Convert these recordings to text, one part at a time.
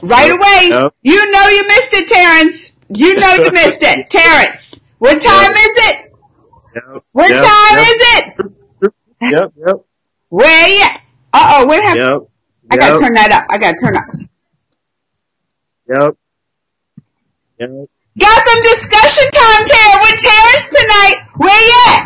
right away. Yep. You know you missed it, Terrance. You know you missed it. Terrance, what time is it? Yep. What time is it? Yep. Where you at? Uh-oh, what happened? Yep. I gotta turn that up. Yep. Gotham discussion time, Tara, with Terrance tonight. Where you at?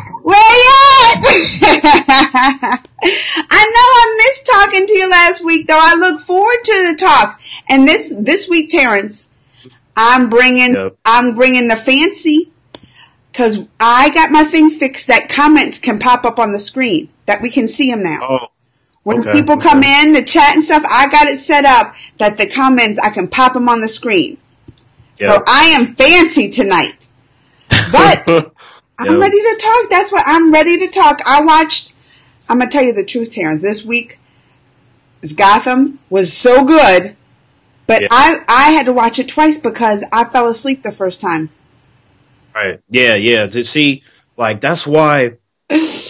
I know I missed talking to you last week, though. I look forward to the talks. And this week, Terrance, I'm bringing the fancy, because I got my thing fixed that comments can pop up on the screen, that we can see them now. Oh. When people come in to chat and stuff, I got it set up that the comments, I can pop them on the screen. Yep. So I am fancy tonight. But I'm ready to talk. That's what I'm ready to talk. I'm going to tell you the truth, Terrance. This week, Gotham was so good, but I had to watch it twice because I fell asleep the first time. Right. Yeah. To see, like, that's why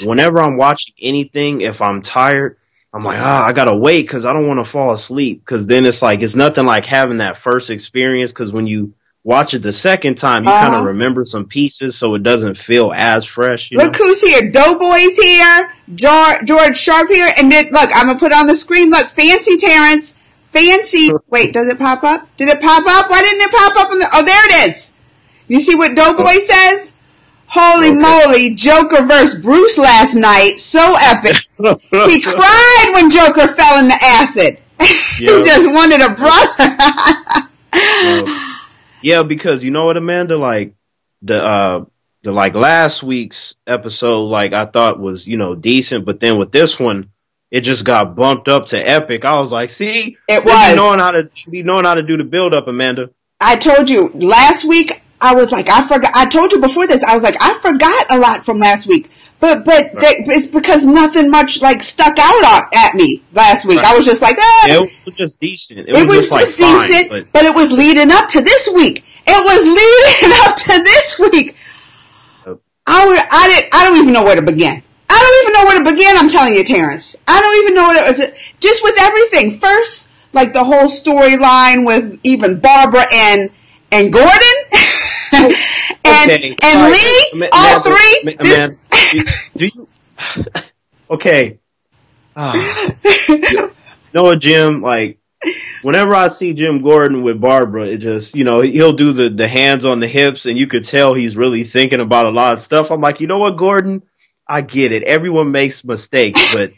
whenever I'm watching anything, if I'm tired, I'm like, I gotta wait because I don't want to fall asleep. Because then it's like, it's nothing like having that first experience. Because when you watch it the second time, you kind of remember some pieces, so it doesn't feel as fresh. Look who's here. Doughboy's here. George Sharp here. And then, look, I'm going to put on the screen. Look, fancy Terrance. Fancy. Wait, does it pop up? Did it pop up? Why didn't it pop up? Oh, there it is. You see what Doughboy says? Holy moly, Joker versus Bruce last night. So epic. He cried when Joker fell in the acid. He just wanted a brother. Yeah, because you know what, Amanda? Like, the last week's episode, like, I thought was, decent, but then with this one, it just got bumped up to epic. I was like, see? It was. Be knowing how to do the build-up, Amanda. I told you, last week, I was like, I forgot. I told you before this, I was like, I forgot a lot from last week. But it's because nothing much, like, stuck out at me last week. I was just like, It was just decent. It was just decent, but it was leading up to this week. I don't even know where to begin. I'm telling you, Terrance. I don't even know just with everything. First, like the whole storyline with even Barbara and Gordon and Lee, all three. Do you? Okay. You know what, Jim? Like, whenever I see Jim Gordon with Barbara, it just, he'll do the hands on the hips, and you could tell he's really thinking about a lot of stuff. I'm like, you know what, Gordon? I get it. Everyone makes mistakes, but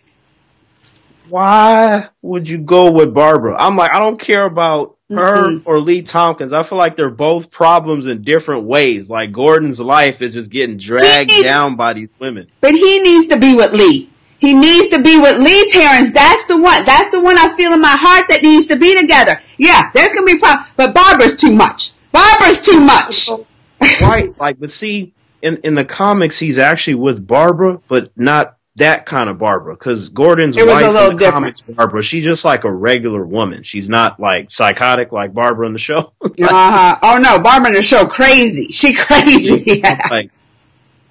why would you go with Barbara? I'm like, I don't care about her or Lee Tompkins. I feel like they're both problems in different ways. Like, Gordon's life is just getting dragged down by these women. But he needs to be with Lee. He needs to be with Lee, Terrance. That's the one. That's the one I feel in my heart that needs to be together. Yeah, there's going to be a problem. But Barbara's too much. Right. Like, but see, in the comics, he's actually with Barbara, but not that kind of Barbara. Because Gordon's wife in the comics, Barbara, she's just like a regular woman. She's not, like, psychotic like Barbara in the show. Oh, no. Barbara in the show, crazy. She crazy.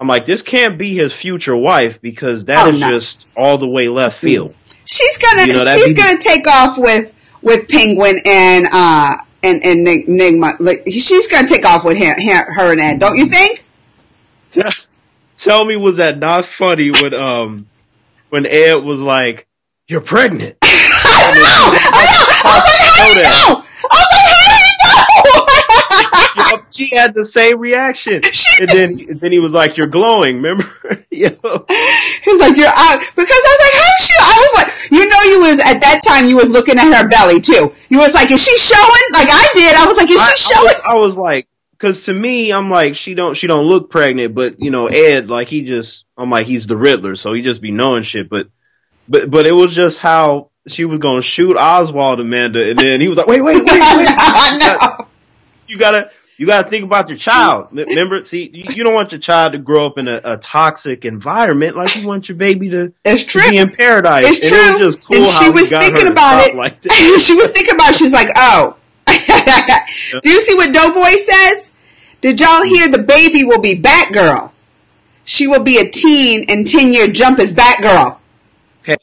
I'm like, this can't be his future wife because that is just all the way left field. She's gonna take off with Penguin and Enigma. Like, she's gonna take off with her and Ed, don't you think? Tell me, was that not funny when Ed was like, "You're pregnant"? I know. I was like, how do you know? She had the same reaction. And then he was like, "You're glowing," remember? He was like, "You're out." Because I was like, how is she? I was like, you was, at that time, you was looking at her belly, too. You was like, is she showing? Like I did. I was like, is she showing? I was like, because to me, I'm like, she don't look pregnant, but, Ed, like, I'm like, he's the Riddler, so he just be knowing shit. But it was just how she was going to shoot Oswald, Amanda, and then he was like, wait. No. You gotta think about your child. Remember, see, you don't want your child to grow up in a toxic environment. Like, you want your baby to be in paradise. It's true. It was just cool. And she was thinking about it. Like that. She was thinking about it. She's like, oh. Do you see what Doughboy says? Did y'all hear the baby will be Batgirl? She will be a teen and 10-year jump as Batgirl. Okay.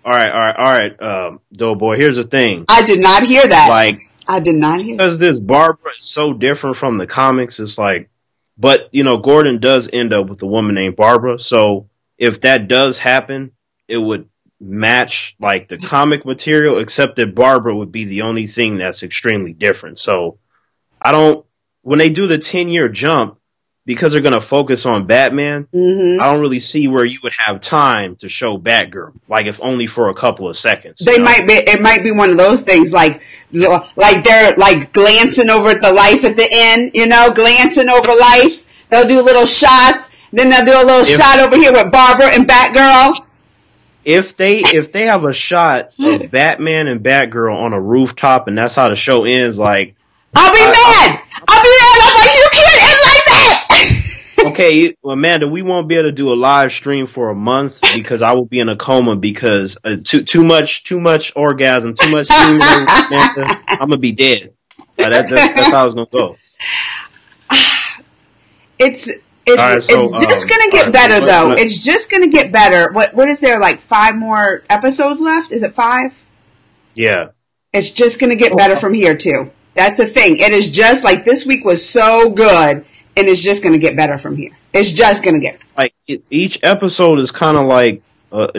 All right. Doughboy, here's the thing. I did not hear that. Like, I did not hear. Because this Barbara is so different from the comics. It's like, but Gordon does end up with a woman named Barbara. So if that does happen, it would match like the comic material, except that Barbara would be the only thing that's extremely different. So when they do the 10-year jump, because they're going to focus on Batman, I don't really see where you would have time to show Batgirl, like if only for a couple of seconds. It might be one of those things like they're like glancing over at the life at the end, glancing over life. They'll do little shots, then they'll do a little shot over here with Barbara and Batgirl. If they have a shot of Batman and Batgirl on a rooftop and that's how the show ends, like I'll be mad. I'm like, you can't end like that. Okay, Amanda, we won't be able to do a live stream for a month because I will be in a coma because too much orgasm, too much semen, Amanda. I'm gonna be dead. That's how it's gonna go. It's just gonna get better though. It's just gonna get better. What is there, like 5 more episodes left? Is it 5? Yeah. It's just gonna get better from here too. That's the thing. It is just like this week was so good. And it's just going to get better from here. It's just going to get like each episode is kind of like a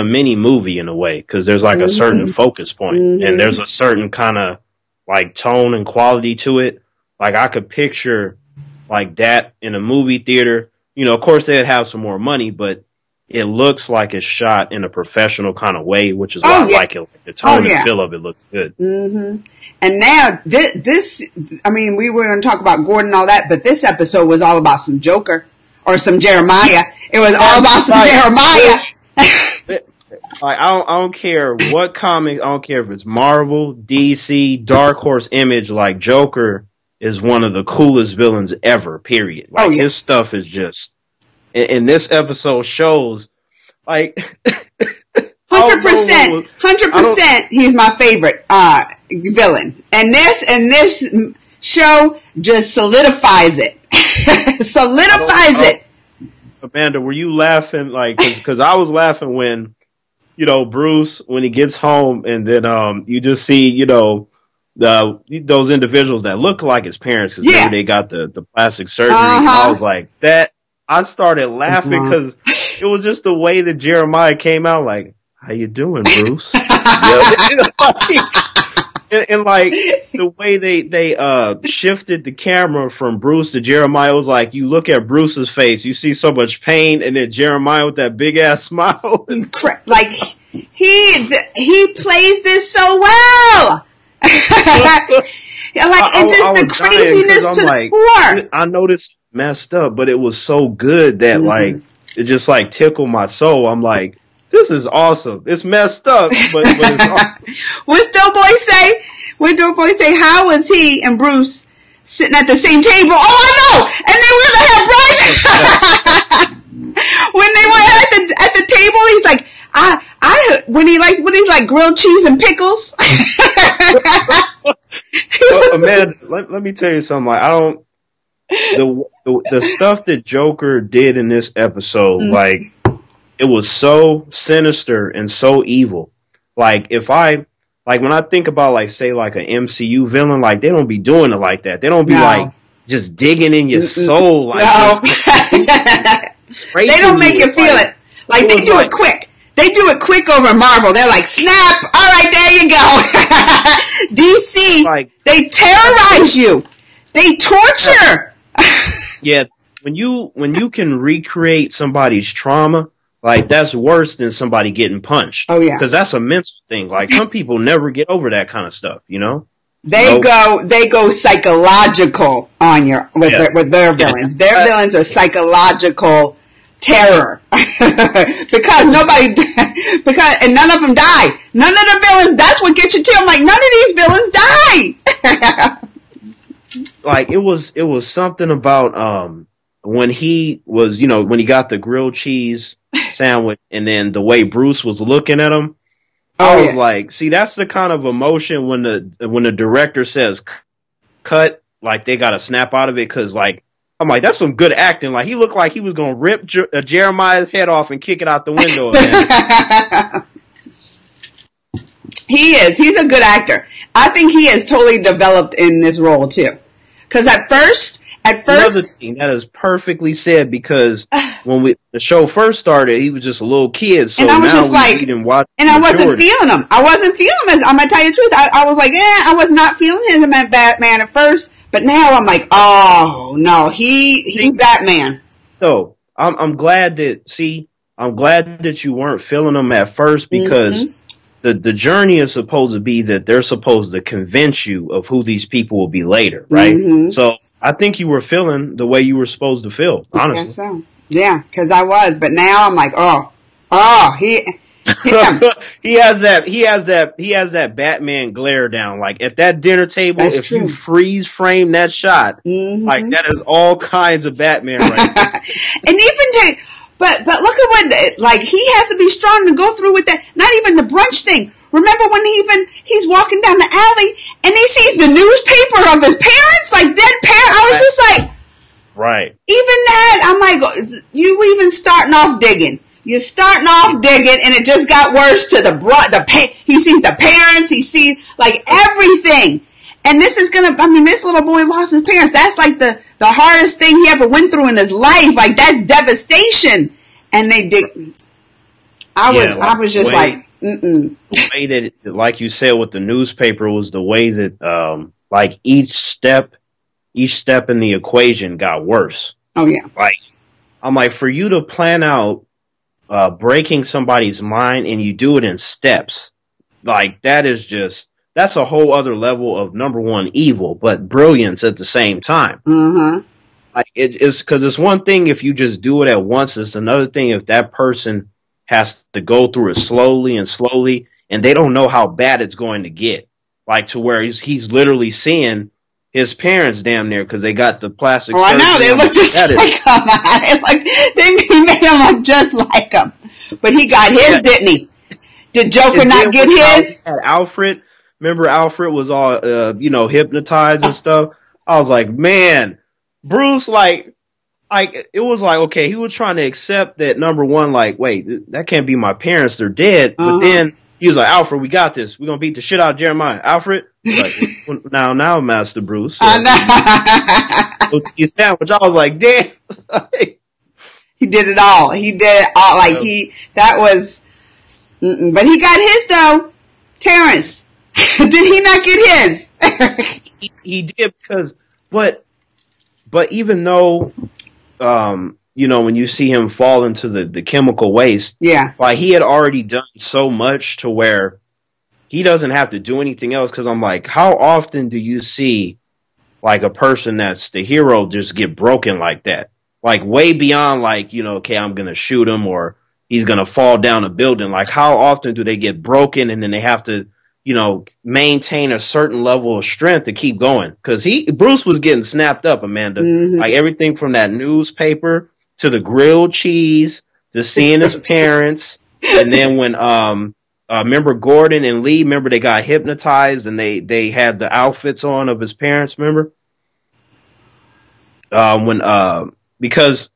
mini movie in a way because there's like a certain focus point and there's a certain kind of like tone and quality to it. Like I could picture like that in a movie theater. Of course they'd have some more money, but it looks like it's shot in a professional kind of way, which is why I like it. Like the tone and feel of it looks good. Mm-hmm. And now this, I mean, we were going to talk about Gordon and all that, but this episode was all about some Joker or some Jeremiah. It was all about some Jeremiah. I don't care what comic. I don't care if it's Marvel, DC, Dark Horse, Image. Like Joker is one of the coolest villains ever. Period. Like his stuff is just. And this episode shows, like. 100%, he's my favorite villain, and this show just solidifies it. Amanda, were you laughing like? Because I was laughing when Bruce when he gets home, and then you just see those individuals that look like his parents because maybe they got the plastic surgery. And I was like that. I started laughing because it was just the way that Jeremiah came out like. How you doing, Bruce? and like the way they shifted the camera from Bruce to Jeremiah was like you look at Bruce's face, you see so much pain, and then Jeremiah with that big ass smile. Like he plays this so well. The craziness to the core. I noticed messed up, but it was so good that like it just like tickled my soul. I'm like. This is awesome. It's messed up, but it's awesome. What Doughboy say? How was he and Bruce sitting at the same table? Oh, I know! And they were when they were at the table, he's like, when he like grilled cheese and pickles. Man, let me tell you something. Like, the stuff that Joker did in this episode, like, it was so sinister and so evil. Like when I think about like say like an MCU villain, like they don't be doing it like that. They don't be like just digging in your soul. Like they don't make you feel it. Like they do it quick. They do it quick over Marvel. They're like, snap. All right, there you go. DC, like, they terrorize you. They torture. Yeah, when you can recreate somebody's trauma. Like, that's worse than somebody getting punched. Oh, yeah. Because that's a mental thing. Like, some people never get over that kind of stuff, They go psychological on with their villains. Their villains are psychological terror. because and none of them die. None of the villains, that's what gets you too. I'm like, none of these villains die. Like, it was something about, when he was, when he got the grilled cheese sandwich and then the way Bruce was looking at him, I was like, see, that's the kind of emotion when the director says cut, like they got to snap out of it. Cause like, I'm like, that's some good acting. Like he looked like he was going to rip Jeremiah's head off and kick it out the window. He is. He's a good actor. I think he is totally developed in this role too. Because at first, another thing that is perfectly said, because when the show first started, he was just a little kid. So and I was now just like, and I wasn't feeling him. I'm gonna tell you the truth. I was like, I was not feeling him as Batman at first, but now I'm like, oh no, he's Batman. So I'm glad that you weren't feeling him at first, because the journey is supposed to be that they're supposed to convince you of who these people will be later, right? So I think you were feeling the way you were supposed to feel, honestly. I guess so. Yeah, because I was, but now I'm like, he has that Batman glare down. Like at that dinner table, That's if true. you freeze frame that shot, like that is all kinds of Batman right there. And but look at what, like, he has to be strong to go through with that. Not even the brunch thing. Remember when he's walking down the alley and he sees the newspaper of his parents, like dead parents. I was just like, right. Even that, I'm like, you even starting off digging. You're starting off digging, and it just got worse to he sees the parents, he sees like everything. And this little boy lost his parents. That's like the hardest thing he ever went through in his life. Like, that's devastation. And I was just like, the way that, like you said, with the newspaper was the way that, like each step in the equation got worse. Oh yeah. Like, I'm like, for you to plan out, breaking somebody's mind and you do it in steps, like that's a whole other level of, number one, evil, but brilliance at the same time. Like, it's because it's one thing if you just do it at once. It's another thing if that person has to go through it slowly, and they don't know how bad it's going to get. Like, to where he's literally seeing his parents damn near, because they got the plastic. Oh, I know, they look just like him. They made him look just like him. But he got his, didn't he? Did Joker not get his? Alfred. Remember, Alfred was all, hypnotized and stuff. I was like, man, Bruce, it was like, okay, he was trying to accept that, number one, like, wait, that can't be my parents, they're dead. But then he was like, Alfred, we got this. We're going to beat the shit out of Jeremiah. Alfred? Like, now, Master Bruce. You sandwich. I was like, damn. He did it all. He did it all. Like, but he got his, though. Terrance. Did he not get his? he did, because, but even though, when you see him fall into the chemical waste, yeah, like, he had already done so much to where he doesn't have to do anything else. Because I'm like, how often do you see, like, a person that's the hero just get broken like that? Like, way beyond, like, okay, I'm going to shoot him or he's going to fall down a building. Like, how often do they get broken and then they have to, maintain a certain level of strength to keep going? Because Bruce was getting snapped up, Amanda. Mm-hmm. Like, everything from that newspaper to the grilled cheese to seeing his parents. And then when, remember Gordon and Lee, remember they got hypnotized and they had the outfits on of his parents, remember? Because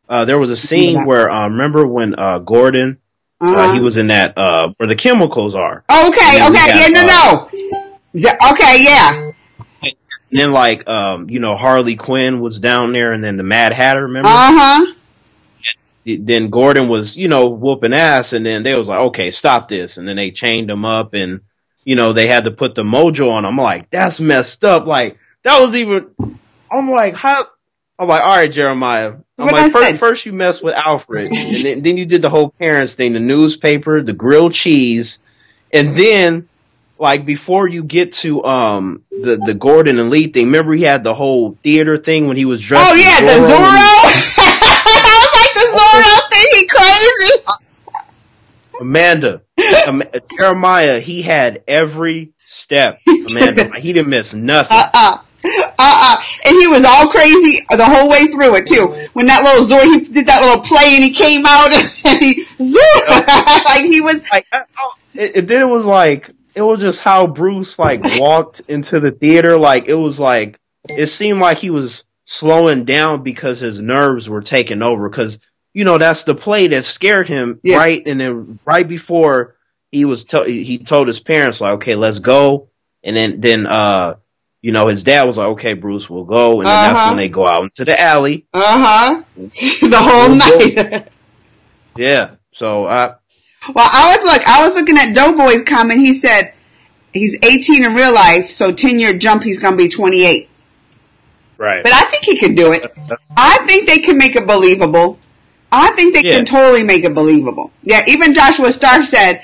there was a scene where, remember when Gordon, he was in that, where the chemicals are. Okay, no. Okay, yeah. And then, like, Harley Quinn was down there, and then the Mad Hatter, remember? Uh-huh. Then Gordon was, whooping ass, and then they was like, okay, stop this. And then they chained him up, and, they had to put the mojo on him. I'm like, that's messed up. Like, that was even, I'm like, how? I'm like, all right, Jeremiah. I'm like, first you messed with Alfred, and then you did the whole parents thing, the newspaper, the grilled cheese, and then, like, before you get to the Gordon and Lee thing, remember he had the whole theater thing when he was dressed. Oh yeah, the Zorro. I was like, the Zorro thing, he crazy. Amanda, Jeremiah, he had every step. Amanda, he didn't miss nothing. And he was all crazy the whole way through it too. When that little Zorro, he did that little play and he came out and he Zorro, like he was. Like, then it was like, it was just how Bruce, like, walked into the theater. Like, it was like, it seemed like he was slowing down because his nerves were taking over. Because, that's the play that scared him, right? And then right before he told his parents like, okay, let's go. And then his dad was like, okay, Bruce, we'll go. And then that's when they go out into the alley. The whole night. Yeah. So, well, I was looking at Doughboy's comment. He said he's 18 in real life, so 10-year jump, he's going to be 28. Right. But I think he can do it. I think they can make it believable. I think they can totally make it believable. Yeah, even Joshua Stark said,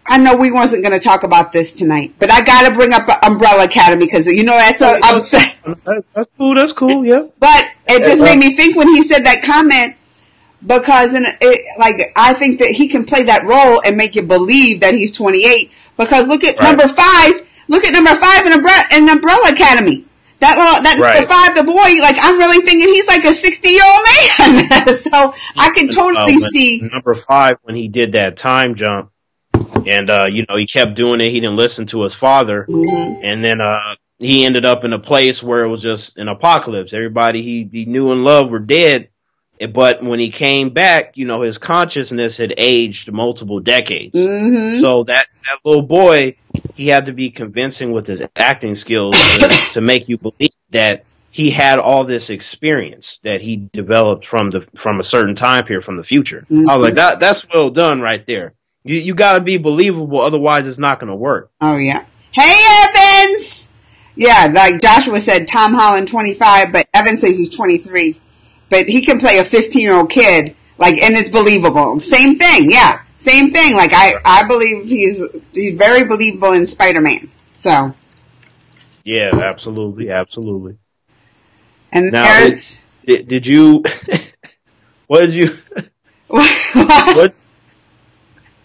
I know we wasn't going to talk about this tonight, but I got to bring up Umbrella Academy because, that's upset. That's cool, yeah. But it just made me think when he said that comment, because I think that he can play that role and make you believe that he's 28, because look at number 5 in Umbrella Academy. Number 5, the boy, I'm really thinking he's like a 60-year-old man. So I can totally see. Number 5, when he did that time jump, and, he kept doing it. He didn't listen to his father. Mm-hmm. And then, he ended up in a place where it was just an apocalypse. Everybody he knew and loved were dead. But when he came back, his consciousness had aged multiple decades. Mm-hmm. So that little boy, he had to be convincing with his acting skills to make you believe that he had all this experience that he developed from a certain time period from the future. Mm-hmm. I was like, that's well done right there. You got to be believable, otherwise it's not going to work. Oh yeah. Hey Evans. Yeah, like Joshua said, Tom Holland 25, but Evans says he's 23. But he can play a 15-year-old kid, and it's believable. Same thing, yeah. Same thing. I believe he's very believable in Spider-Man. So. Yeah, absolutely. And now, there's... Did you... what did you... what?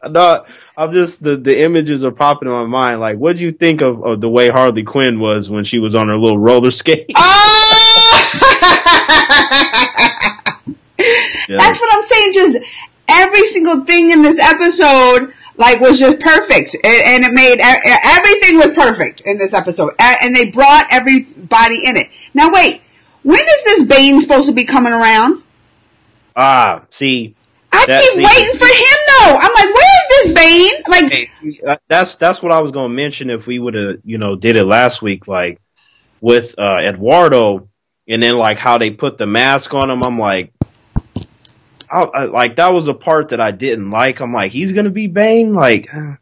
No, I'm just... The images are popping in my mind. What did you think of the way Harley Quinn was when she was on her little roller skate? Yeah. That's what I'm saying. Just every single thing in this episode, was just perfect, and it made everything was perfect in this episode, and they brought everybody in it. Now, wait, when is this Bane supposed to be coming around? See, I keep waiting for him though. I'm like, where is this Bane? Hey, that's what I was gonna mention if we would have did it last week, with Eduardo, and then how they put the mask on him. I'm like. That was a part that I didn't like. I'm like, he's gonna be Bane? I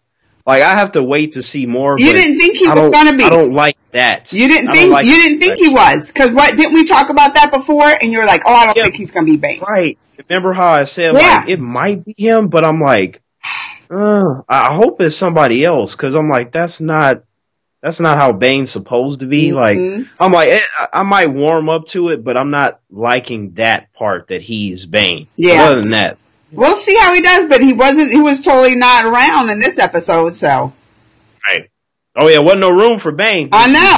have to wait to see more. You didn't think he was gonna be. I don't like that. You didn't think he was? Because didn't we talk about that before? And you were like, oh, I don't think he's gonna be Bane. Right. Remember how I said, it might be him, but I'm like, I hope it's somebody else. Cause I'm like, that's not how Bane's supposed to be. Mm-hmm. I'm like, I might warm up to it, but I'm not liking that part that he's Bane. Yeah. But other than that. We'll see how he does, but he was totally not around in this episode, so. Right. Oh yeah, wasn't no room for Bane. I know.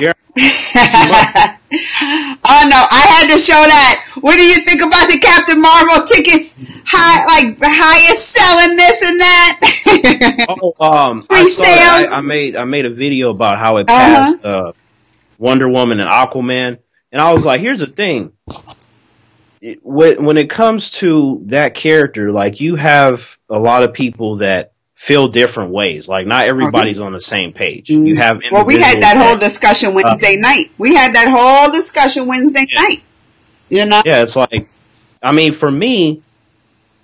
Oh no, I had to show that. What do you think about the Captain Marvel tickets? Highest selling this and that. Pre-sales. I made a video about how it passed Wonder Woman and Aquaman, and I was like, here's the thing. When it comes to that character, you have a lot of people that feel different ways. Not everybody's on the same page. You have we had that whole discussion Wednesday night. Night. Yeah, it's for me,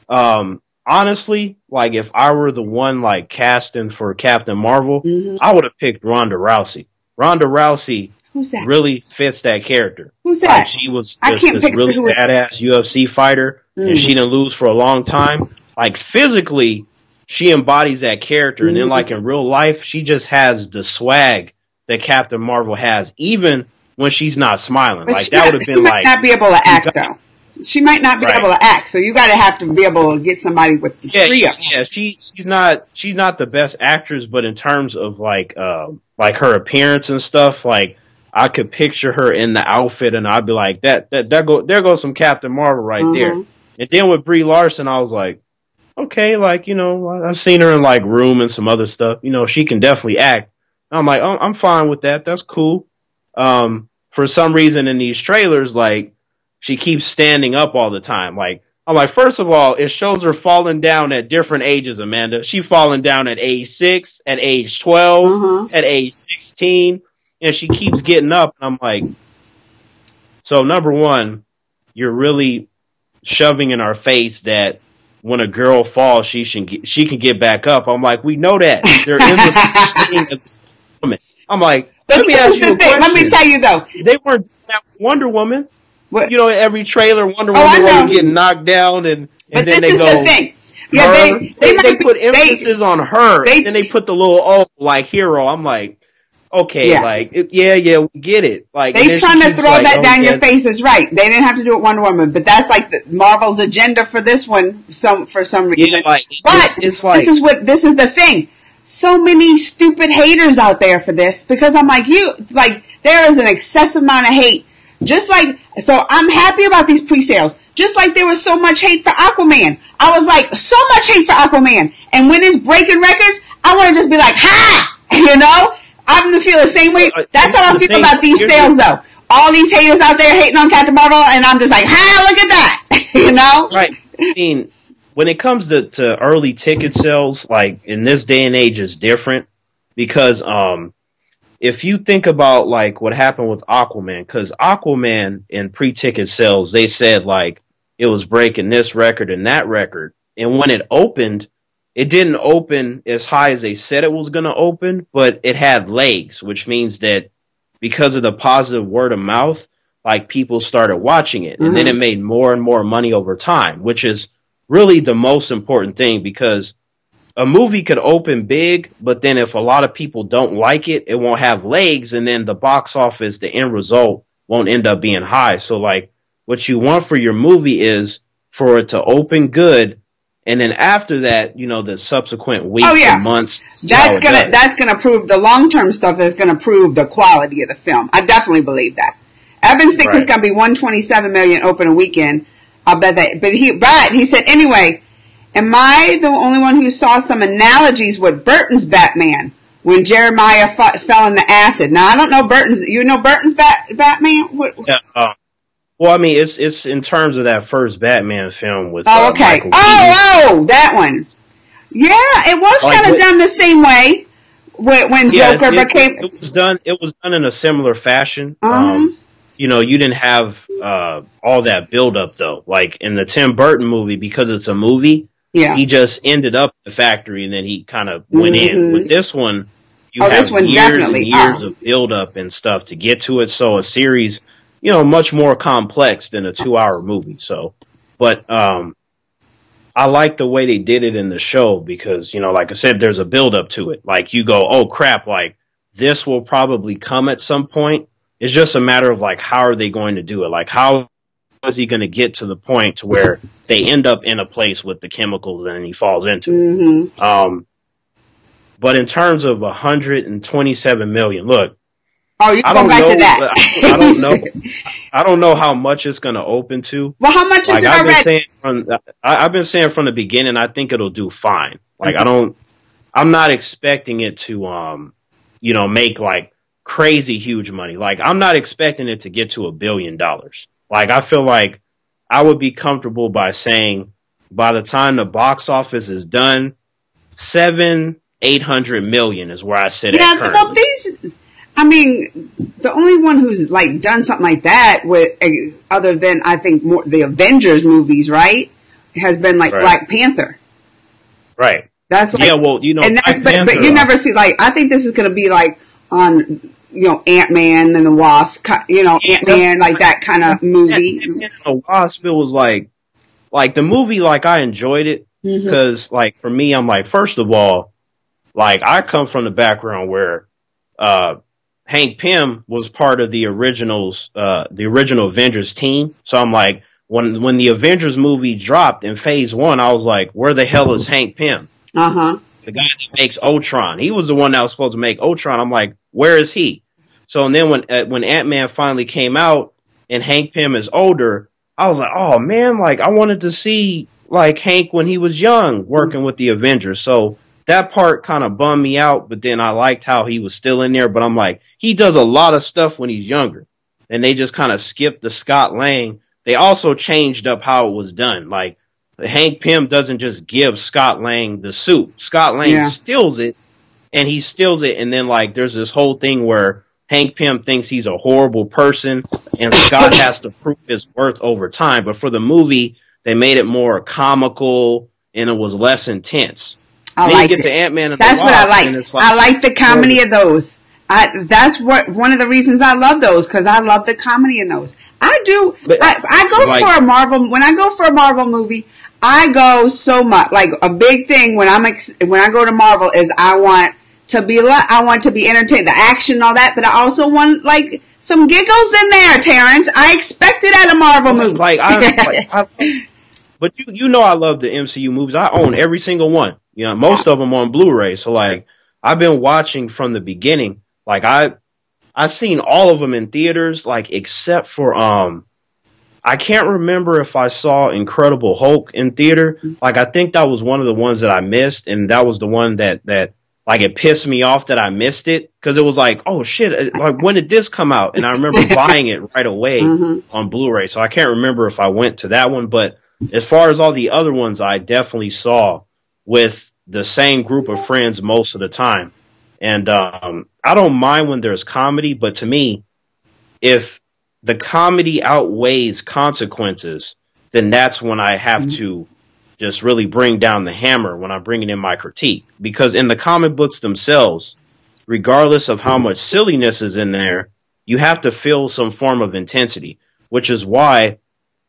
honestly, if I were the one casting for Captain Marvel, I would have picked Ronda Rousey. Ronda Rousey really fits that character. Who's that? She was just this really badass UFC fighter, and she didn't lose for a long time. Physically, she embodies that character, and then in real life, she just has the swag that Captain Marvel has, even when she's not smiling. That would have been she might not be able to act though. She might not be able to act, so you got to have to be able to get somebody with the three of them. Yeah, she's not the best actress, but in terms of her appearance and stuff, I could picture her in the outfit, and I'd be like, there goes some Captain Marvel right there. And then with Brie Larson, I was like, okay, I've seen her in Room and some other stuff. She can definitely act. And I'm like, oh, I'm fine with that. That's cool. For some reason in these trailers, she keeps standing up all the time. I'm like, first of all, it shows her falling down at different ages, Amanda. She falling down at age 6, at age 12, at age 16, and she keeps getting up. And I'm like, so number one, you're really shoving in our face that when a girl falls, she can get back up. I'm like, we know that. There is a thing as a woman. I'm like, let me ask you a question. Let me tell you though. They weren't doing that with Wonder Woman. What? You know, every trailer, Wonder Woman getting knocked down, and then they go. The thing. Yeah, they put emphasis on her, and they put the little like hero. I'm like, okay, like we get it. Like they trying to throw that down your face is right. They didn't have to do it Wonder Woman, but that's like Marvel's agenda for this one. For some reason, but it's like this is the thing. So many stupid haters out there for this because I'm like there is an excessive amount of hate. Just like, so I'm happy about these pre-sales. Just like there was so much hate for Aquaman. I was like, so much hate for Aquaman. And when it's breaking records, I want to just be like, ha! You know? I'm going to feel the same way. That's how I feel about these sales, though. All these haters out there hating on Captain Marvel, and I'm just like, ha! Look at that! You know? Right. I mean, when it comes to early ticket sales, like, in this day and age, it's different. Because, if you think about like what happened with Aquaman, because Aquaman in pre-ticket sales, they said like it was breaking this record and that record. And when it opened, it didn't open as high as they said it was going to open, but it had legs, which means that because of the positive word of mouth, like people started watching it. And then it made more and more money over time, which is really the most important thing because a movie could open big, but then if a lot of people don't like it, it won't have legs, and then the box office, the end result, won't end up being high. So, like, what you want for your movie is for it to open good, and then after that, you know, the subsequent weeks and months. That's gonna prove the long-term stuff is gonna prove the quality of the film. I definitely believe that. Evans thinks it's gonna be 127 million open a weekend. I'll bet that. But he said anyway. Am I the only one who saw some analogies with Burton's Batman when Jeremiah fell in the acid? Now, I don't know Burton's. You know Burton's Batman? Yeah, well, I mean, it's in terms of that first Batman film with Michael Keaton. That one. Yeah, it was kind of done the same way when Joker became. It was done in a similar fashion. You know, you didn't have all that build up though. Like in the Tim Burton movie, because it's a movie. Yeah. He just ended up at the factory and then he kind of went in. With this one, you have years and years of build up and stuff to get to it. So a series, you know, much more complex than a 2-hour movie. So, but, I like the way they did it in the show because, you know, like I said, there's a build up to it. Like you go, oh crap, like this will probably come at some point. It's just a matter of like, how are they going to do it? Like how is he going to get to the point to where they end up in a place with the chemicals and he falls into it? But in terms of 127 million, look, you go back to that. I don't know how much it's going to open to. Well, how much is it already? I've been saying from the beginning, I think it'll do fine. Like I'm not expecting it to, you know, make like crazy huge money. Like I'm not expecting it to get to $1 billion. Like, I feel like I would be comfortable by saying by the time the box office is done, 700-800 million is where I sit at currently. Well, the only one who's like done something like that with, other than I think more the Avengers movies, right, has been like Black Panther. Right. That's like, well, you know, and that's, but you never see like, I think this is going to be like on, you know, Ant-Man and the Wasp, you know, Ant-Man, like that kind of movie. Ant-Man and the Wasp, it was like the movie, like I enjoyed it because, like, for me, I'm like, first of all, like I come from the background where Hank Pym was part of the original Avengers team, so I'm like, when the Avengers movie dropped in Phase 1, I was like, where the hell is Hank Pym? The guy that makes Ultron. He was the one that was supposed to make Ultron. I'm like, where is he? So, and then when Ant-Man finally came out and Hank Pym is older, I was like, oh man, like I wanted to see like Hank when he was young working with the Avengers. So that part kind of bummed me out, but then I liked how he was still in there. But I'm like, he does a lot of stuff when he's younger. And they just kind of skipped the Scott Lang they also changed up how it was done. Like, Hank Pym doesn't just give Scott Lang the suit. Scott Lang steals it, and he steals it, and then, like, there's this whole thing where Hank Pym thinks he's a horrible person, and Scott has to prove his worth over time. But for the movie, they made it more comical, and it was less intense. I like it. Ant-Man and that's what I like. I like the comedy of those. That's one of the reasons I love those, because I love the comedy in those. I do. I go for a Marvel. When I go for a Marvel movie, I go so much. Like, a big thing when I go to Marvel is I want to be entertained, the action and all that, but I also want, like, some giggles in there, Terrance. I expect it at a Marvel movie. But you know I love the MCU movies. I own every single one. You know, most of them on Blu-ray. So, like, I've been watching from the beginning. Like, I've seen all of them in theaters, like, except for I can't remember if I saw Incredible Hulk in theater. Like, I think that was one of the ones that I missed, and that was the one that like, it pissed me off that I missed it, because it was like, oh shit, like, when did this come out? And I remember buying it right away on Blu-ray, so I can't remember if I went to that one. But as far as all the other ones, I definitely saw with the same group of friends most of the time. And I don't mind when there's comedy, but to me, if the comedy outweighs consequences, then that's when I have to just really bring down the hammer when I'm bringing in my critique. Because in the comic books themselves, regardless of how much silliness is in there, you have to feel some form of intensity, which is why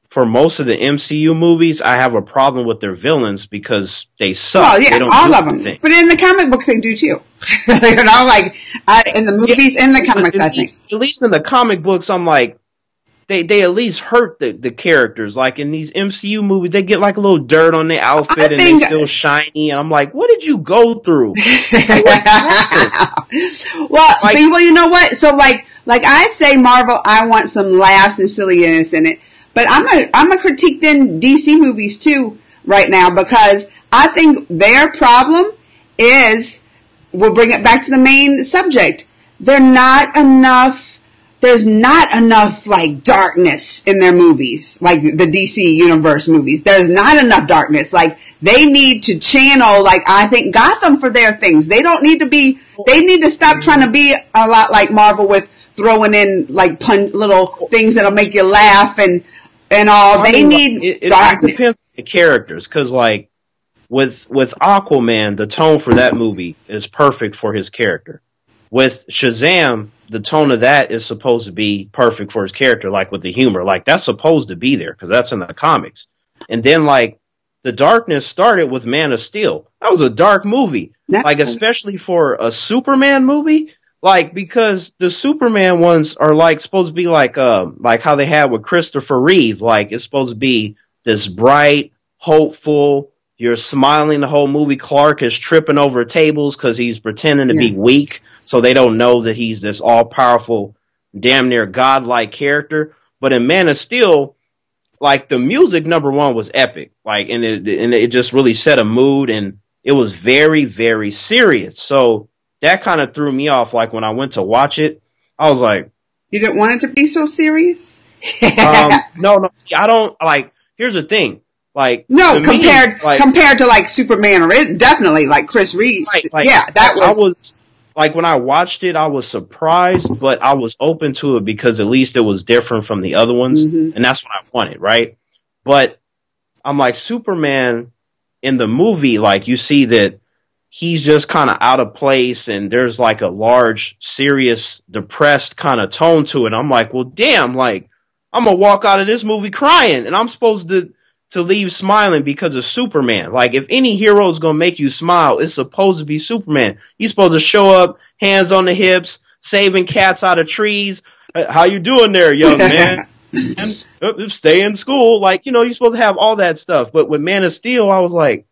for most of the MCU movies, I have a problem with their villains because they suck. Well, yeah, all of them. Thing. But in the comic books, they do too. You know, like, in the movies, in the comics, I think. At least in the comic books, I'm like, they at least hurt the characters. Like, in these MCU movies, they get like a little dirt on their outfit and they still shiny. And I'm like, what did you go through? Well, you know what? So, like I say, Marvel, I want some laughs and silliness in it. But I'm a critique then DC movies too right now, because I think their problem is, we'll bring it back to the main subject. There's not enough like darkness in their movies, like the DC universe movies. There's not enough darkness. Like, they need to channel, like, I think Gotham for their things. They need to stop trying to be a lot like Marvel with throwing in like little things that'll make you laugh and all. They need darkness. It depends on the characters, because like with Aquaman, the tone for that movie is perfect for his character. With Shazam, the tone of that is supposed to be perfect for his character, like with the humor. Like, that's supposed to be there, because that's in the comics. And then, like, the darkness started with Man of Steel. That was a dark movie. Like, especially for a Superman movie. Like, because the Superman ones are, like, supposed to be like how they had with Christopher Reeve. Like, it's supposed to be this bright, hopeful, you're smiling the whole movie. Clark is tripping over tables because he's pretending to be weak, so they don't know that he's this all-powerful, damn near godlike character. But in Man of Steel, like, the music, number one, was epic. Like, and it just really set a mood, and it was very, very serious. So that kind of threw me off. Like, when I went to watch it, I was like, you didn't want it to be so serious? No, I don't. Like, here's the thing. Like, no, compared to like Superman, or definitely like Chris Reeve. Right, like, yeah, I was like, when I watched it, I was surprised, but I was open to it because at least it was different from the other ones, and that's what I wanted, right? But I'm like, Superman in the movie, like, you see that he's just kind of out of place, and there's like a large, serious, depressed kind of tone to it. I'm like, well, damn, like, I'm gonna walk out of this movie crying, and I'm supposed to leave smiling because of Superman. Like, if any hero is gonna make you smile, it's supposed to be Superman. He's supposed to show up, hands on the hips, saving cats out of trees. How you doing there, young man? Stay in school. Like, you know, you're supposed to have all that stuff. But with Man of Steel, I was like,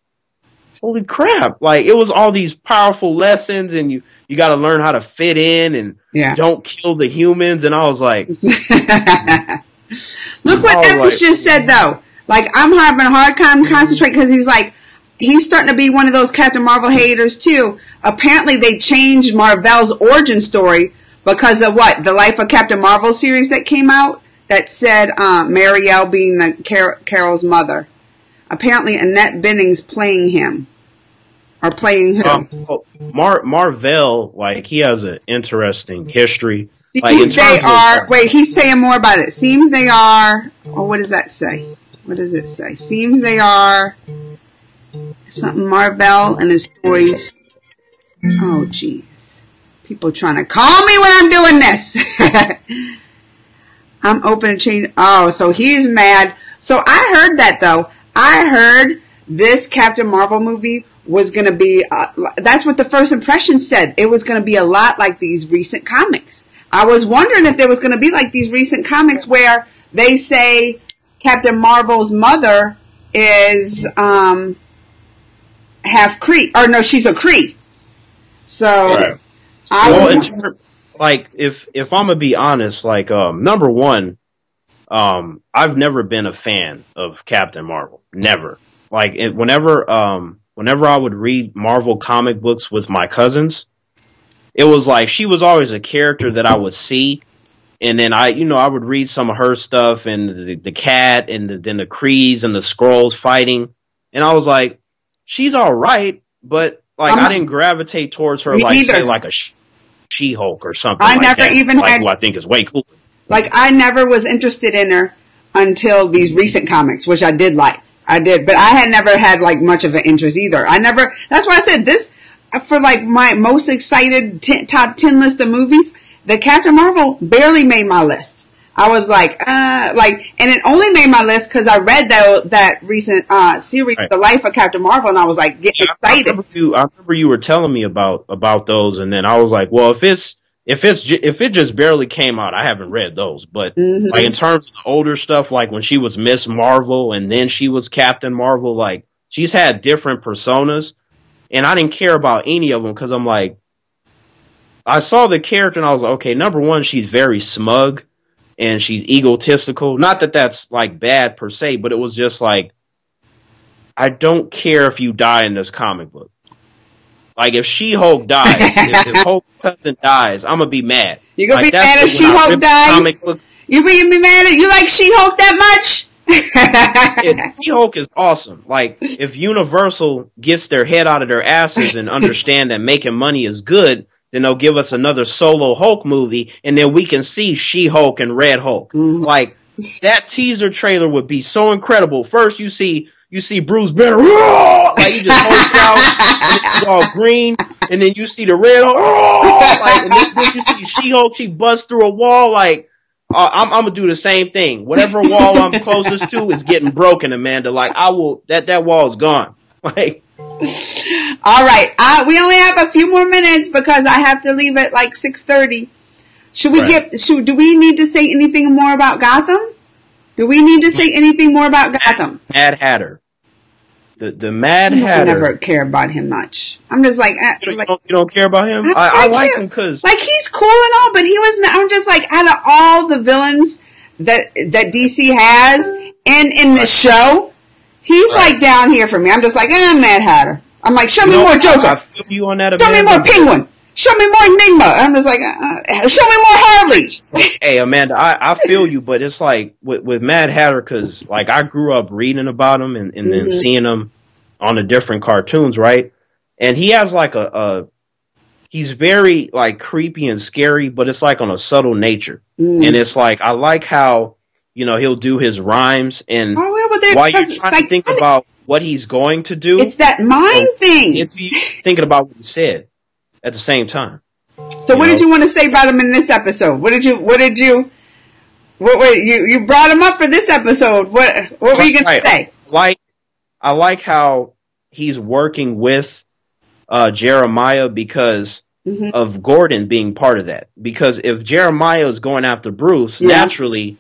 holy crap. Like, it was all these powerful lessons, and you got to learn how to fit in, and don't kill the humans. And I was like, look what Epps just said, though. Like, I'm having a hard time concentrating because he's starting to be one of those Captain Marvel haters too. Apparently they changed Marvel's origin story because of what? The Life of Captain Marvel series that came out? that said Marielle being the Carol's mother. Apparently, Annette Benning's playing him. Or playing who? Marvell, like, he has an interesting history. Seems they are. Wait, he's saying more about it. Seems they are. Oh, what does that say? What does it say? Seems they are. Something Marvell and his stories. Oh, geez. People trying to call me when I'm doing this. I'm open to change. Oh, so he's mad. So I heard that, though. I heard this Captain Marvel movie was going to be, that's what the first impression said. It was going to be a lot like these recent comics. I was wondering if there was going to be like these recent comics where they say Captain Marvel's mother is half Kree. Or no, she's a Kree. So, right. Like, if I'm going to be honest, like, number one, I've never been a fan of Captain Marvel. Never. Like, whenever I would read Marvel comic books with my cousins, it was like she was always a character that I would see, and then I would read some of her stuff and the cat and then the Krees and the Skrulls fighting, and I was like, she's all right, but like I didn't gravitate towards her like either. Say like a She-Hulk or something. I never even had, who I think is way cooler. Like I never was interested in her until these recent comics, which I did like. I did, but I had never had like much of an interest either. That's why I said this, for like my most excited top 10 list of movies, the Captain Marvel barely made my list. I was like, and it only made my list because I read that recent series, right. The Life of Captain Marvel, and I was like, getting excited. I remember you were telling me about those, and then I was like, well, if it just barely came out, I haven't read those. But like in terms of the older stuff, like when she was Miss Marvel and then she was Captain Marvel, like she's had different personas, and I didn't care about any of them because I'm like, I saw the character and I was like, okay, number one, she's very smug and she's egotistical. Not that that's like bad per se, but it was just like, I don't care if you die in this comic book. Like, if She-Hulk dies, if Hulk's cousin dies, I'm gonna be mad. You gonna be mad if She-Hulk dies? You gonna be mad if you like She-Hulk that much? She-Hulk is awesome. Like, if Universal gets their head out of their asses and understand that making money is good, then they'll give us another solo Hulk movie, and then we can see She-Hulk and Red Hulk. Like, that teaser trailer would be so incredible. First, you see Bruce Banner, like he just hulks out, and it's all green, and then you see the red Hulk, like, and then you see She-Hulk, she busts through a wall, like, I'm gonna do the same thing. Whatever wall I'm closest to is getting broken, Amanda. Like, that wall is gone. Like, all right, we only have a few more minutes because I have to leave at like 6:30. Do we need to say anything more about Gotham? Do we need to say anything more about Gotham? Mad Hatter. The Mad Hatter. I never care about him much. I'm just like, you don't care about him? I like him because like he's cool and all, but he was. I'm just like, out of all the villains that DC has, and in the show, he's like down here for me. I'm just like, Mad Hatter. I'm like, show me more Joker. I feel you on that. Show me more Penguin. Show me more Enigma. I'm just like, show me more Harley. Hey, Amanda, I feel you, but it's like with Mad Hatter, because like I grew up reading about him and then seeing him on the different cartoons, right? And he has like he's very like creepy and scary, but it's like on a subtle nature. And it's like, I like how, he'll do his rhymes, and while you're trying to think about what he's going to do, it's that mind thing. It's thinking about what he said at the same time. So what did you want to say about him in this episode? What you brought him up for this episode. What were you going to say? I like how he's working with Jeremiah because of Gordon being part of that. Because if Jeremiah is going after Bruce, naturally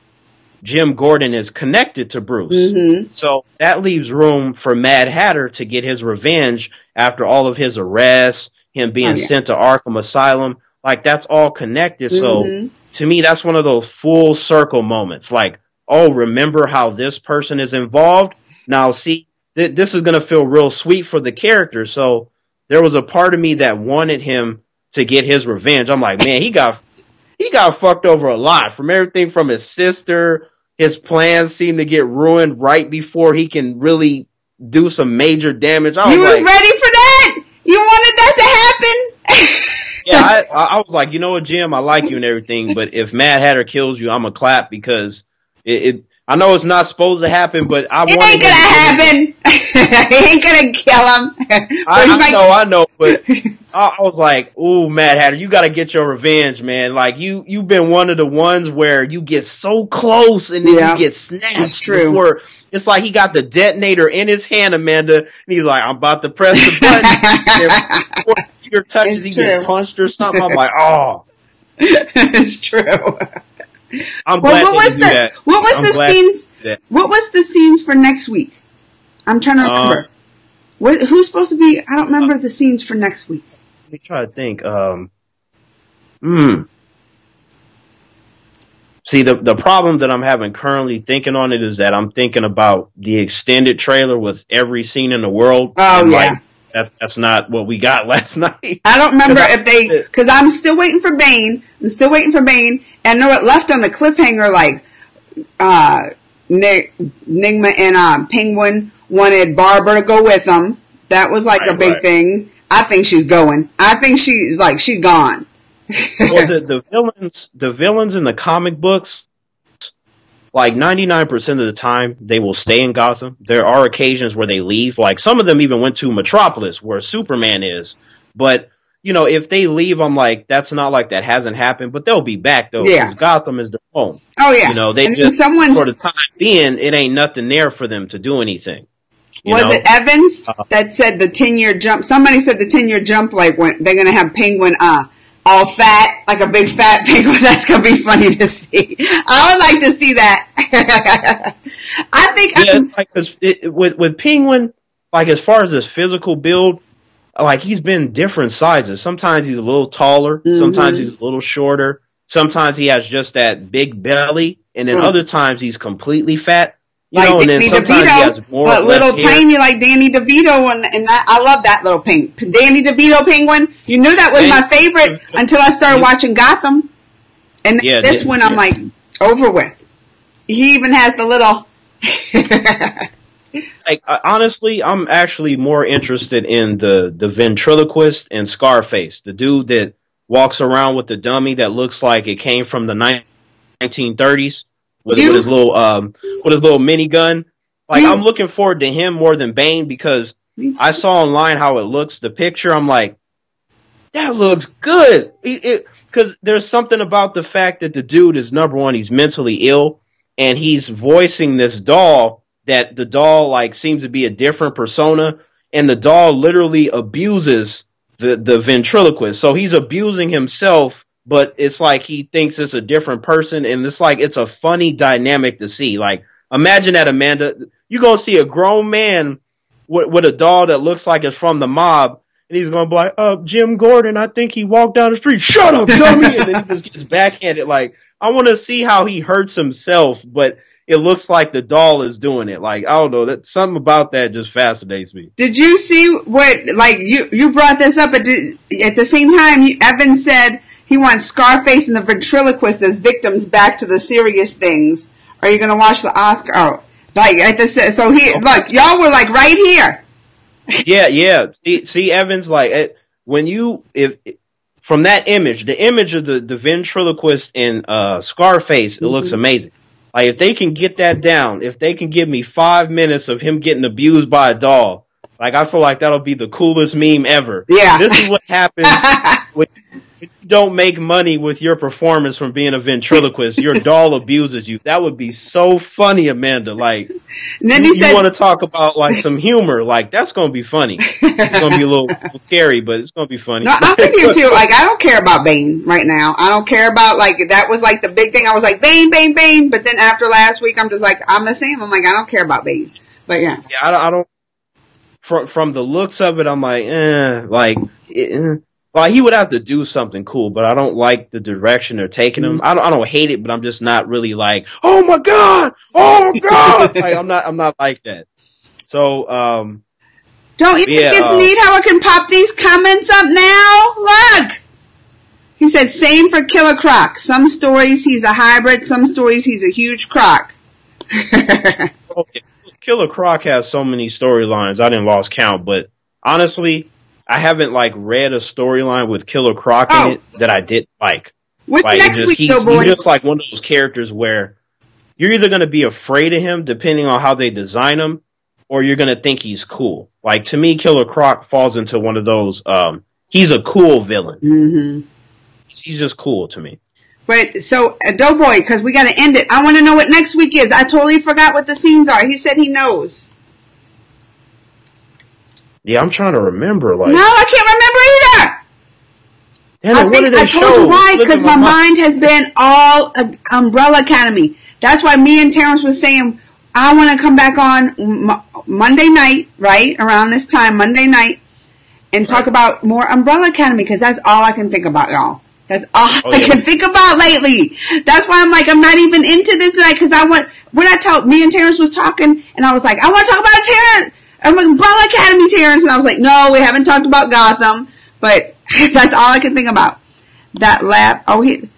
Jim Gordon is connected to Bruce. So that leaves room for Mad Hatter to get his revenge after all of his arrests, him being sent to Arkham Asylum. Like, that's all connected. So to me, that's one of those full circle moments. Like, oh, remember how this person is involved? Now, see, this is going to feel real sweet for the character. So there was a part of me that wanted him to get his revenge. I'm like, man, he got got fucked over a lot, from everything from his sister. His plans seem to get ruined right before he can really do some major damage. You was ready for that? You wanted that to happen? Yeah, I was like, you know what, Jim, I like you and everything, but if Mad Hatter kills you, I'm gonna clap, because I know it's not supposed to happen, but I want it. Ain't gonna happen. He ain't gonna kill him. I know, but I was like, ooh, Mad Hatter, you gotta get your revenge, man. Like, you've been one of the ones where you get so close and then you get snatched. That's true. Before, it's like he got the detonator in his hand, Amanda, and he's like, I'm about to press the button. Before your touches, he gets punched or something. I'm like, oh. It's true. I'm glad what was the scenes for next week? I'm trying to remember. Who's supposed to be? I don't remember the scenes for next week. Let me try to think. See, the problem that I'm having currently thinking on it is that I'm thinking about the extended trailer with every scene in the world. Oh, yeah. Like, that's not what we got last night. I don't remember because I'm still waiting for Bane. And I know it left on the cliffhanger, like, Nigma and Penguin wanted Barbara to go with them. That was like a big thing. I think she's going. I think she's gone. Well, the villains in the comic books, like 99% of the time, they will stay in Gotham. There are occasions where they leave. Like, some of them even went to Metropolis, where Superman is. But, you know, if they leave, I'm like, that's not like that hasn't happened. But they'll be back, though, because Gotham is their home. Oh, yeah. You know, for the time being, it ain't nothing there for them to do anything. Was it Evans that said the 10-year jump? Somebody said the 10-year jump, like, when they're going to have Penguin all fat, like a big fat penguin. That's going to be funny to see. I would like to see that. I think... because with Penguin, like, as far as his physical build, like, he's been different sizes. Sometimes he's a little taller. Mm-hmm. Sometimes he's a little shorter. Sometimes he has just that big belly. And then other times he's completely fat. You know, and then sometimes DeVito, he has more but little tiny like Danny DeVito, and I love that little Danny DeVito Penguin. You knew that was my favorite until I started watching Gotham, and this one I'm like over with. He even has the little. Like, honestly, I'm actually more interested in the ventriloquist and Scarface, the dude that walks around with the dummy that looks like it came from the 1930s. With his little minigun. Like, I'm looking forward to him more than Bane, because I saw online how it looks, the picture. I'm like, that looks good. Because there's something about the fact that the dude is, number one, he's mentally ill, and he's voicing this doll that the doll, like, seems to be a different persona, and the doll literally abuses the ventriloquist. So he's abusing himself, but it's like he thinks it's a different person, and it's like it's a funny dynamic to see. Like, imagine that, Amanda. You're going to see a grown man with a doll that looks like it's from the mob, and he's going to be like, Jim Gordon, I think he walked down the street. Shut up, dummy! And then he just gets backhanded. Like, I want to see how he hurts himself, but it looks like the doll is doing it. Like, I don't know, that something about that just fascinates me. Did you see what, like, you brought this up, at the same time, Evan said he wants Scarface and the ventriloquist as victims back to the serious things. Are you going to watch the Oscar? Oh, like at the look, y'all were like right here. Yeah. See, Evans, like from that image, the image of the ventriloquist in Scarface, it looks amazing. Like, if they can get that down, if they can give me 5 minutes of him getting abused by a doll, like, I feel like that'll be the coolest meme ever. Yeah, this is what happens when you don't make money with your performance from being a ventriloquist. Your doll abuses you. That would be so funny, Amanda. Like, and then you want to talk about, like, some humor. Like, that's going to be funny. It's going to be a little scary, but it's going to be funny. No, I'm with you too. Like, I don't care about Bane right now. I don't care about, like, that was like the big thing. I was like, Bane. But then after last week, I'm just like, I'm the same. I'm like, I don't care about Bane. But yeah. Yeah, I don't. From the looks of it, I'm like, well, he would have to do something cool, but I don't like the direction they're taking him. I don't hate it, but I'm just not really like, oh my god. Like, I'm not like that. So, don't you think it's neat how I can pop these comments up now? Look, He said, same for Killer Croc. Some stories he's a hybrid, some stories he's a huge croc. Killer Croc has so many storylines, I didn't lost count, but honestly, I haven't like read a storyline with Killer Croc in it that I didn't like. What's like, next week, he's just like one of those characters where you're either going to be afraid of him, depending on how they design him, or you're going to think he's cool. Like, to me, Killer Croc falls into one of those, he's a cool villain. Mm-hmm. He's just cool to me. But, so, Doughboy, because we got to end it, I want to know what next week is. I totally forgot what the scenes are. He said he knows. Yeah, I'm trying to remember. Like, no, I can't remember either. Damn, I told you why, because my mind has been all Umbrella Academy. That's why me and Terrance was saying, I want to come back on Monday night, right, around this time, Monday night, and talk about more Umbrella Academy, because that's all I can think about, y'all. That's all I can think about lately. That's why I'm like, I'm not even into this tonight, because me and Terrance was talking, and I was like, I want to talk about Terrance, Umbrella Academy, Terrance, and I was like, no, we haven't talked about Gotham, but that's all I can think about. That lab, he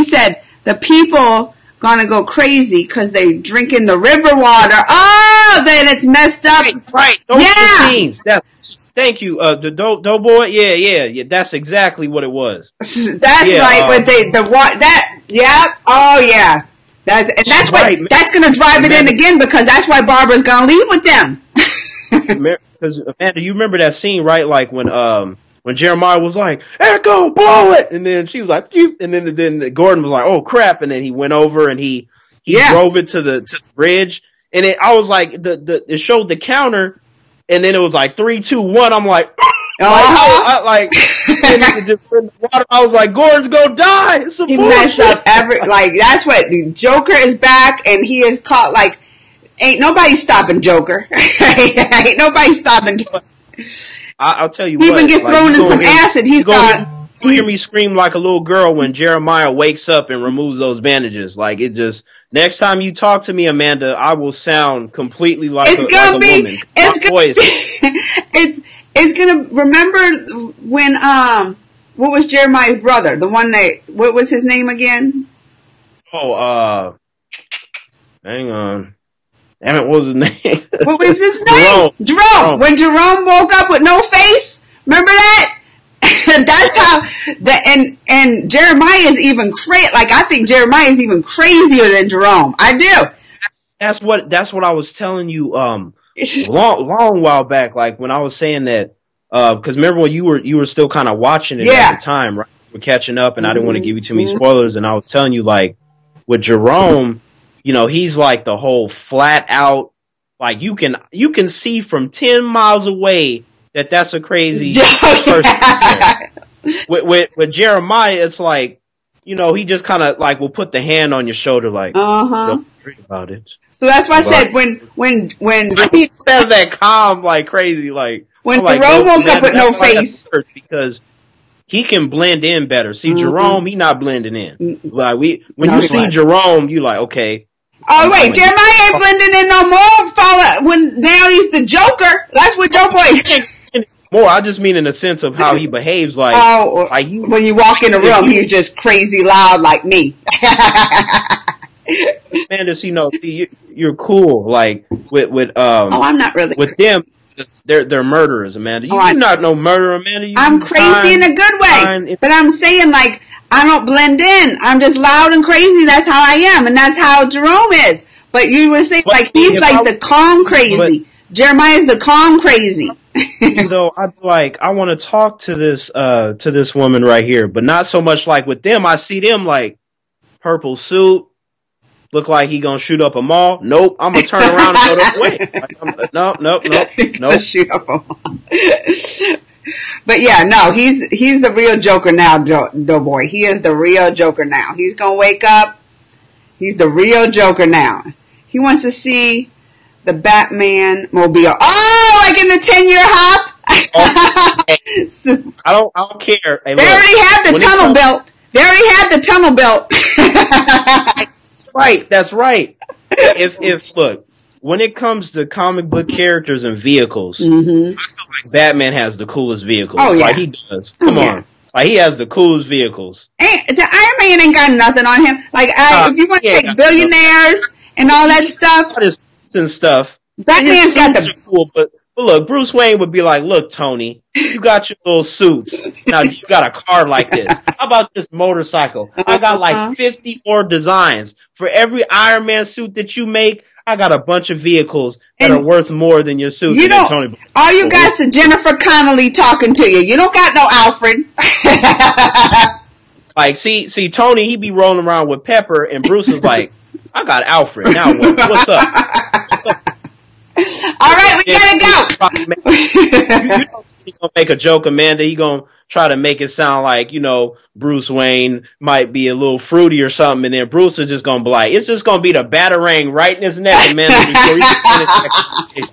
said, the people gonna go crazy because they drinking the river water. Oh, then it's messed up. Right. Those are the scenes. Thank you. The Doughboy. Yeah. That's exactly what it was. That's right. Oh yeah. That's right. That's gonna drive it in again, because that's why Barbara's gonna leave with them. Because Amanda, you remember that scene, right? Like when Jeremiah was like, "Echo, blow it," and then she was like, "Phew," and then Gordon was like, "Oh crap," and then he went over and he drove it to the bridge, and I was like, it showed the counter, and then it was like 3, 2, 1. I'm like, I was like, Gordon's gonna die. It's he messed up that's what Joker is back, and he is caught. Like, ain't nobody stopping Joker. Ain't nobody stopping Joker. I'll tell you he what. He even gets thrown in some acid. He's got. You hear me scream like a little girl when Jeremiah wakes up and removes those bandages. Like, it just, next time you talk to me, Amanda, I will sound completely like a woman. It's gonna, remember when, what was Jeremiah's brother? The one what was his name again? Oh, hang on. Damn it, what was his name? What was his name? Jerome. When Jerome woke up with no face, remember that? That's how and Jeremiah is even I think Jeremiah is even crazier than Jerome. I do. That's what I was telling you long while back, like when I was saying that because remember when you were still kind of watching it at the time, right? We're catching up, and I didn't want to give you too many spoilers, and I was telling you, like, with Jerome, you know, he's like the whole flat out, like you can see from 10 miles away that that's a crazy person. With Jeremiah, it's like, you know, he just kind of like will put the hand on your shoulder, like, don't worry about it. So that's why I said when he says that calm, like crazy, like when Jerome woke up with no face, because he can blend in better. See, Jerome, he not blending in. Like when you see Jerome, you like, okay. Oh wait, Jeremiah ain't blending in no more. When now he's the Joker. That's what Joker. More, I just mean in the sense of how he behaves. Like, when you walk in the room, he's just crazy loud like me. Man, just you're cool. Like with I'm not really with them. They're murderers, Amanda. You're not no murderer, Amanda. I'm crazy in a good way, but I'm saying, like, I don't blend in. I'm just loud and crazy. That's how I am, and that's how Jerome is. But you were saying, like, he's like the calm crazy. Jeremiah's the calm crazy. Though I want to talk to this woman right here, but not so much like with them. I see them like purple suit, look like he gonna shoot up a mall. Nope, I'm gonna turn around and go this way. Nope. Shoot up a mall. But yeah, no, he's the real Joker now, Doughboy. He is the real Joker now. He's gonna wake up. He's the real Joker now. He wants to see the Batman mobile. Oh, like in the 10-year hop. I don't care. Hey, they already have the tunnel built. They already have the tunnel built. That's right. If look, when it comes to comic book characters and vehicles, I feel like Batman has the coolest vehicles. Oh yeah, like he does. Come on. Like, he has the coolest vehicles. The Iron Man ain't got nothing on him. Like, if you want to take billionaires and all that stuff. And stuff. Batman's got the... Cool, but look, Bruce Wayne would be like, look, Tony, you got your little suits. Now you got a car like this. How about this motorcycle? I got like 50 more designs. For every Iron Man suit that you make, I got a bunch of vehicles that are worth more than your suit. You know, Tony. All you got's a Jennifer Connelly talking to you. You don't got no Alfred. Like, see, Tony, he be rolling around with Pepper, and Bruce is like, I got Alfred. Now what? What's up? All right, we gotta go. You know he's gonna make a joke, Amanda. He gonna try to make it sound like, you know, Bruce Wayne might be a little fruity or something, and then Bruce is just gonna be like, it's just gonna be the batarang right in his neck, Amanda, before he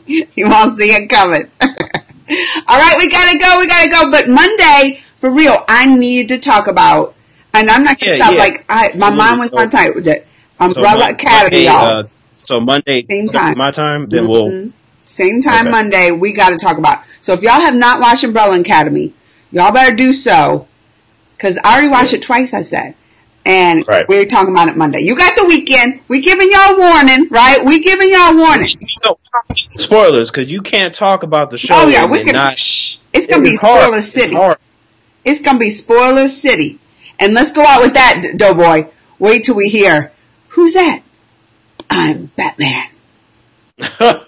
finish. You won't see it coming. All right, we gotta go. But Monday, for real, I need to talk about, and I'm not gonna stop. Like, my mind was on tight with it. Umbrella Academy, y'all. So Monday, same time. My time, then we'll... Same time Monday, we got to talk about. So if y'all have not watched Umbrella Academy, y'all better do so. Because I already watched it twice, I said. And we're talking about it Monday. You got the weekend. We giving y'all warning, right? We giving y'all warning. Spoilers, because you can't talk about the show. Oh, yeah. It's going to be Spoiler City. It's going to be Spoiler City. And let's go out with that, Doughboy. Wait till we hear, who's that? I'm Batman.